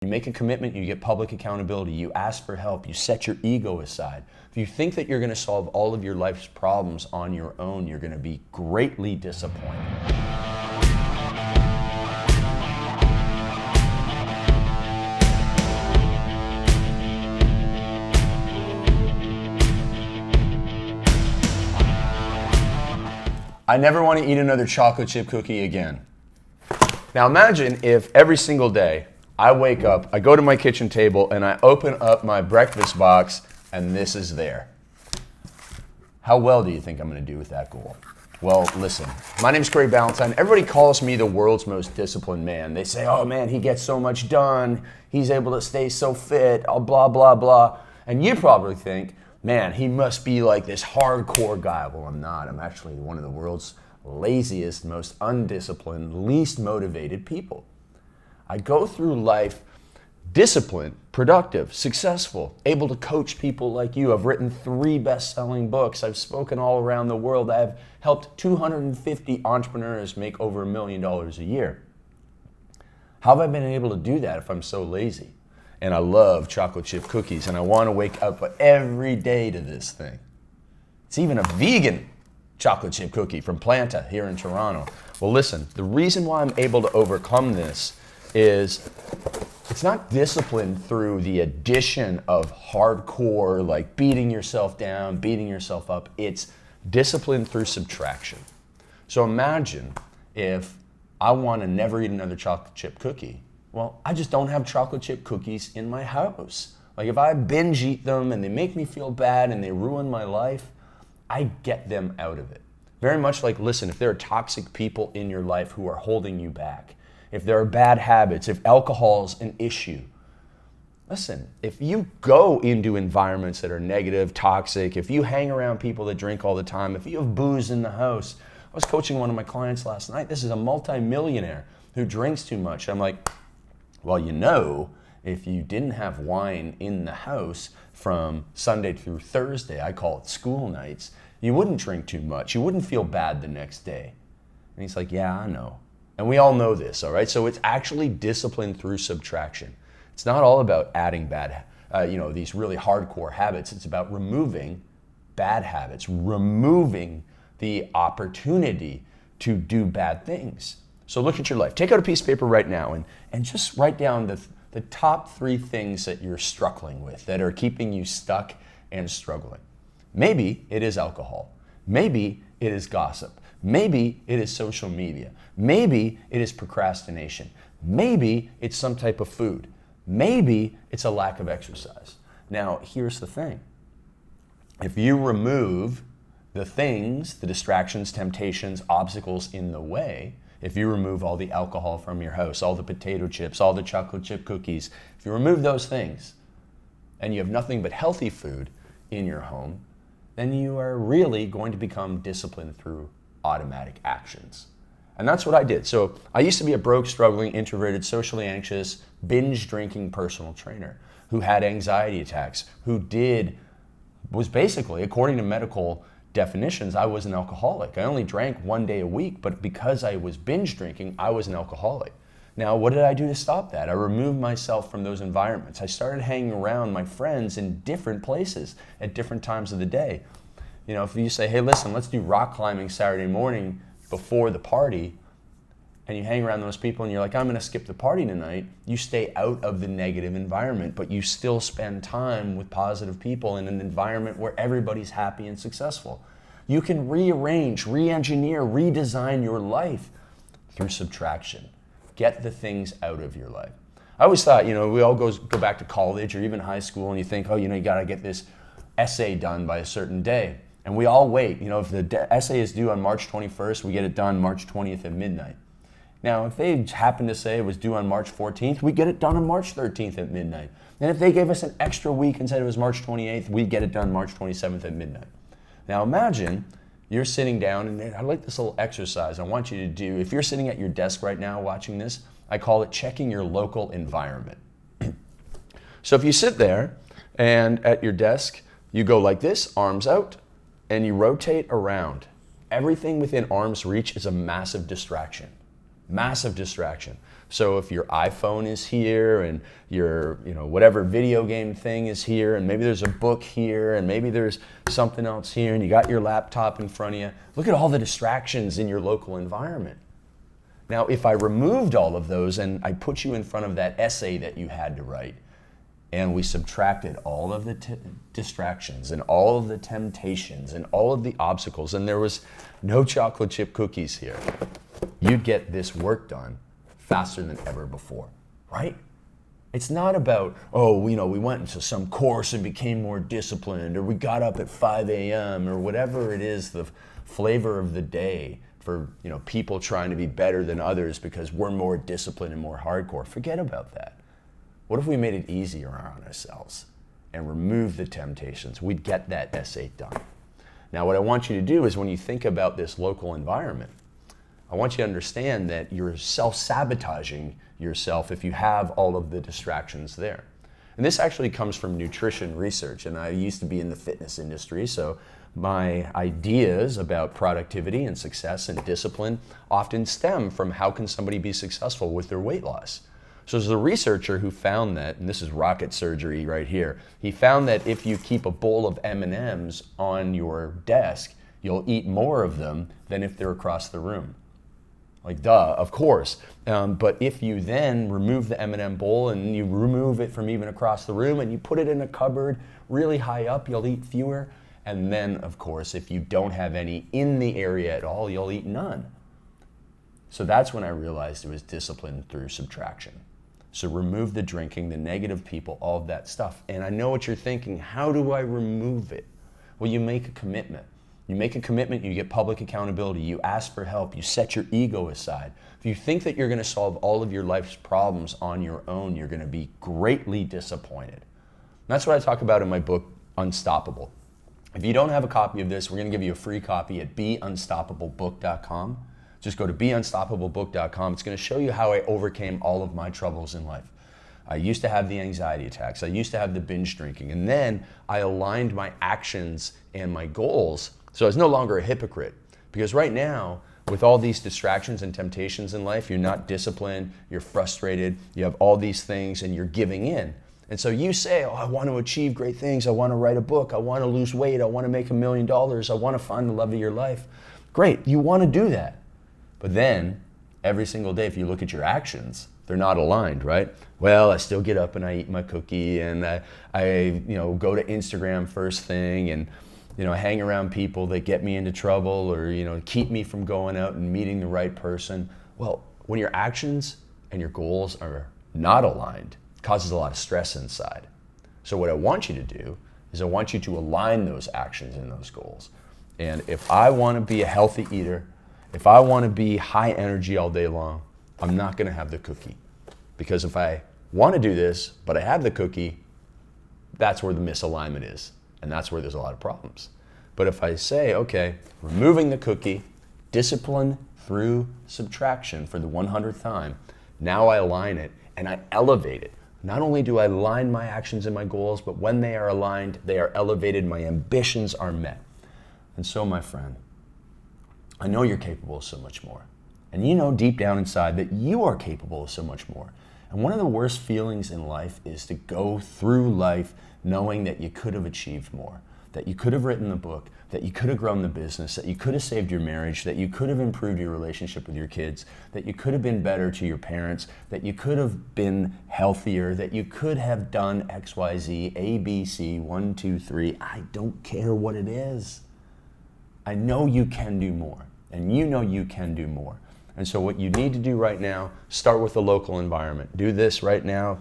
You make a commitment, you get public accountability, you ask for help, you set your ego aside. If you think that you're going to solve all of your life's problems on your own, you're going to be greatly disappointed. I never want to eat another chocolate chip cookie again. Now imagine if every single day I wake up, I go to my kitchen table, and I open up my breakfast box, and this is there. How well do you think I'm going to do with that goal? Well, listen, my name's Ballantyne. Everybody calls me the world's most disciplined man. They say, oh man, he gets so much done. He's able to stay so fit, blah, blah, blah. And you probably think, man, he must be like this hardcore guy. Well, I'm not. I'm actually one of the world's laziest, most undisciplined, least motivated people. I go through life disciplined, productive, successful, able to coach people like you. I've written 3 best-selling books. I've spoken all around the world. I've helped 250 entrepreneurs make over $1 million a year. How have I been able to do that if I'm so lazy? And I love chocolate chip cookies, and I want to wake up every day to this thing. It's even a vegan chocolate chip cookie from Planta here in Toronto. Well, listen, the reason why I'm able to overcome this is it's not discipline through the addition of hardcore, like beating yourself down, beating yourself up. It's discipline through subtraction. So imagine if I want to never eat another chocolate chip cookie. Well, I just don't have chocolate chip cookies in my house. Like if I binge eat them and they make me feel bad and they ruin my life, I get them out of it. Very much like, listen, if there are toxic people in your life who are holding you back, if there are bad habits, if alcohol's an issue, listen, if you go into environments that are negative, toxic, if you hang around people that drink all the time, if you have booze in the house. I was coaching one of my clients last night. This is a multi-millionaire who drinks too much. I'm like, well, you know, if you didn't have wine in the house from Sunday through Thursday, I call it school nights, you wouldn't drink too much. You wouldn't feel bad the next day. And he's like, yeah, I know. And we all know this, all right? So it's actually discipline through subtraction. It's not all about adding these really hardcore habits. It's about removing bad habits, removing the opportunity to do bad things. So look at your life. Take out a piece of paper right now and just write down the top 3 things that you're struggling with, that are keeping you stuck and struggling. Maybe it is alcohol. Maybe it is gossip. Maybe it is social media. Maybe it is procrastination. Maybe it's some type of food. Maybe it's a lack of exercise. Now, here's the thing. If you remove the things, the distractions, temptations, obstacles in the way, if you remove all the alcohol from your house, all the potato chips, all the chocolate chip cookies, if you remove those things and you have nothing but healthy food in your home, then you are really going to become disciplined through automatic actions. And that's what I did. So I used to be a broke, struggling, introverted, socially anxious, binge drinking personal trainer who had anxiety attacks, was basically, according to medical definitions, I was an alcoholic. I only drank 1 day a week, but because I was binge drinking, I was an alcoholic. Now, what did I do to stop that? I removed myself from those environments. I started hanging around my friends in different places at different times of the day. You know, if you say, hey, listen, let's do rock climbing Saturday morning before the party, and you hang around those people and you're like, I'm going to skip the party tonight, you stay out of the negative environment, but you still spend time with positive people in an environment where everybody's happy and successful. You can rearrange, re-engineer, redesign your life through subtraction. Get the things out of your life. I always thought, we all go back to college or even high school and you think, you got to get this essay done by a certain day. And we all wait. If the essay is due on March 21st, we get it done March 20th at midnight. Now, if they happen to say it was due on March 14th, we get it done on March 13th at midnight. And if they gave us an extra week and said it was March 28th, we get it done March 27th at midnight. Now imagine you're sitting down, and I like this little exercise I want you to do. If you're sitting at your desk right now watching this, I call it checking your local environment. So if you sit there and at your desk, you go like this, arms out, and you rotate around. Everything within arm's reach is a massive distraction. Massive distraction. So if your iPhone is here and your, whatever video game thing is here, and maybe there's a book here, and maybe there's something else here, and you got your laptop in front of you, look at all the distractions in your local environment. Now, if I removed all of those and I put you in front of that essay that you had to write, and we subtracted all of the distractions and all of the temptations and all of the obstacles, and there was no chocolate chip cookies here, you'd get this work done faster than ever before, right? It's not about, we went into some course and became more disciplined, or we got up at 5 a.m., or whatever it is, the flavor of the day for people trying to be better than others because we're more disciplined and more hardcore. Forget about that. What if we made it easier on ourselves and removed the temptations? We'd get that essay done. Now, what I want you to do is when you think about this local environment, I want you to understand that you're self-sabotaging yourself if you have all of the distractions there. And this actually comes from nutrition research, and I used to be in the fitness industry, so my ideas about productivity and success and discipline often stem from how can somebody be successful with their weight loss. So there's a researcher who found that, and this is rocket surgery right here, he found that if you keep a bowl of M&Ms on your desk, you'll eat more of them than if they're across the room. Like, duh, of course. But if you then remove the M&M bowl and you remove it from even across the room and you put it in a cupboard really high up, you'll eat fewer. And then, of course, if you don't have any in the area at all, you'll eat none. So that's when I realized it was discipline through subtraction. So remove the drinking, the negative people, all of that stuff. And I know what you're thinking, how do I remove it? Well, you make a commitment. You make a commitment, you get public accountability, you ask for help, you set your ego aside. If you think that you're going to solve all of your life's problems on your own, you're going to be greatly disappointed. And that's what I talk about in my book, Unstoppable. If you don't have a copy of this, we're going to give you a free copy at beunstoppablebook.com. Just go to beunstoppablebook.com. It's going to show you how I overcame all of my troubles in life. I used to have the anxiety attacks. I used to have the binge drinking. And then I aligned my actions and my goals so I was no longer a hypocrite. Because right now, with all these distractions and temptations in life, you're not disciplined, you're frustrated, you have all these things, and you're giving in. And so you say, I want to achieve great things. I want to write a book. I want to lose weight. I want to make $1 million. I want to find the love of your life. Great, you want to do that. But then, every single day, if you look at your actions, they're not aligned, right? Well, I still get up and I eat my cookie, and I go to Instagram first thing, and hang around people that get me into trouble, or keep me from going out and meeting the right person. Well, when your actions and your goals are not aligned, it causes a lot of stress inside. So what I want you to do is I want you to align those actions and those goals. And if I want to be a healthy eater, if I want to be high energy all day long, I'm not going to have the cookie. Because if I want to do this, but I have the cookie, that's where the misalignment is. And that's where there's a lot of problems. But if I say, okay, removing the cookie, discipline through subtraction for the 100th time, now I align it and I elevate it. Not only do I align my actions and my goals, but when they are aligned, they are elevated, my ambitions are met. And so, my friend, I know you're capable of so much more. And you know deep down inside that you are capable of so much more. And one of the worst feelings in life is to go through life knowing that you could have achieved more, that you could have written the book, that you could have grown the business, that you could have saved your marriage, that you could have improved your relationship with your kids, that you could have been better to your parents, that you could have been healthier, that you could have done X, Y, Z, A, B, C, 1, 2, 3. I don't care what it is. I know you can do more, and you know you can do more. And so what you need to do right now, start with the local environment. Do this right now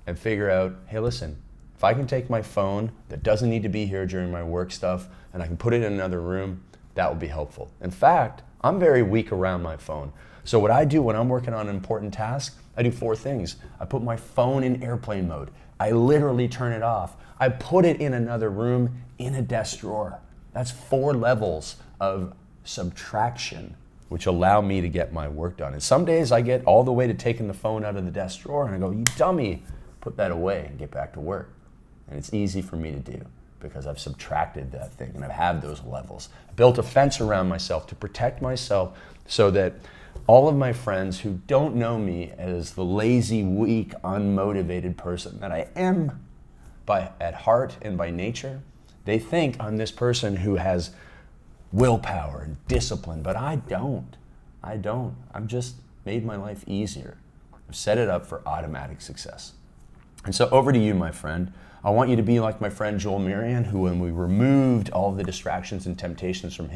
and figure out, hey, listen, if I can take my phone that doesn't need to be here during my work stuff and I can put it in another room, that will be helpful. In fact, I'm very weak around my phone. So what I do when I'm working on an important task, I do 4 things. I put my phone in airplane mode. I literally turn it off. I put it in another room in a desk drawer. That's 4 levels of subtraction, which allow me to get my work done. And some days I get all the way to taking the phone out of the desk drawer and I go, you dummy, put that away and get back to work. And it's easy for me to do because I've subtracted that thing and I've had those levels. I built a fence around myself to protect myself so that all of my friends who don't know me as the lazy, weak, unmotivated person that I am at heart and by nature, they think I'm this person who has willpower and discipline, but I don't. I've just made my life easier. I've set it up for automatic success. And so over to you, my friend. I want you to be like my friend Joel Marion, who when we removed all the distractions and temptations from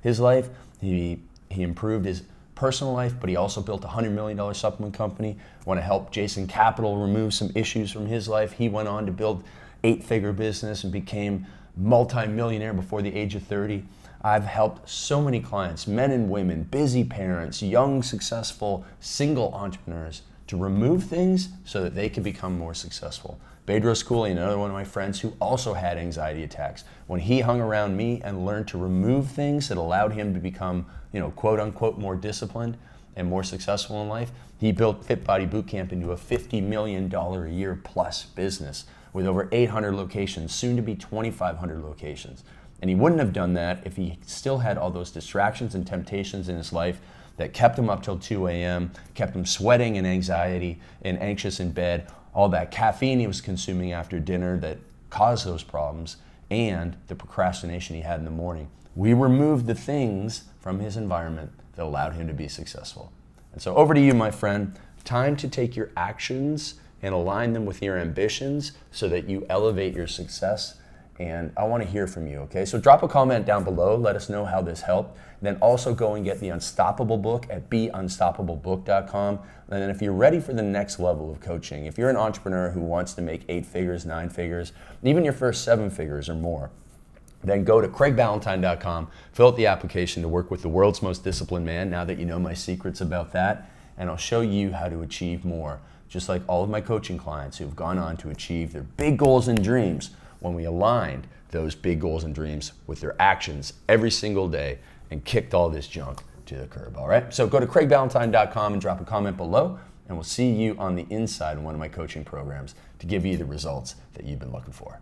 his life, he improved his personal life, but he also built a $100 million supplement company. I want to help Jason Capital remove some issues from his life. He went on to build 8-figure business and became multi-millionaire before the age of 30. I've helped so many clients, men and women, busy parents, young, successful, single entrepreneurs to remove things so that they can become more successful. Bedros Keuilian, another one of my friends who also had anxiety attacks. When he hung around me and learned to remove things that allowed him to become, quote unquote, more disciplined and more successful in life, he built Fit Body Bootcamp into a $50 million a year plus business with over 800 locations, soon to be 2,500 locations. And he wouldn't have done that if he still had all those distractions and temptations in his life that kept him up till 2 a.m., kept him sweating and anxiety and anxious in bed, all that caffeine he was consuming after dinner that caused those problems, and the procrastination he had in the morning. We removed the things from his environment that allowed him to be successful. And so over to you, my friend. Time to take your actions and align them with your ambitions so that you elevate your success. And I want to hear from you, okay? So drop a comment down below. Let us know how this helped. Then also go and get the Unstoppable book at beunstoppable.book.com. And then if you're ready for the next level of coaching, if you're an entrepreneur who wants to make 8 figures, 9 figures, even your first 7 figures or more, then go to craigballantyne.com, fill out the application to work with the world's most disciplined man, now that you know my secrets about that, and I'll show you how to achieve more, just like all of my coaching clients who've gone on to achieve their big goals and dreams when we aligned those big goals and dreams with their actions every single day and kicked all this junk to the curb, all right? So go to craigballantyne.com and drop a comment below, and we'll see you on the inside in one of my coaching programs to give you the results that you've been looking for.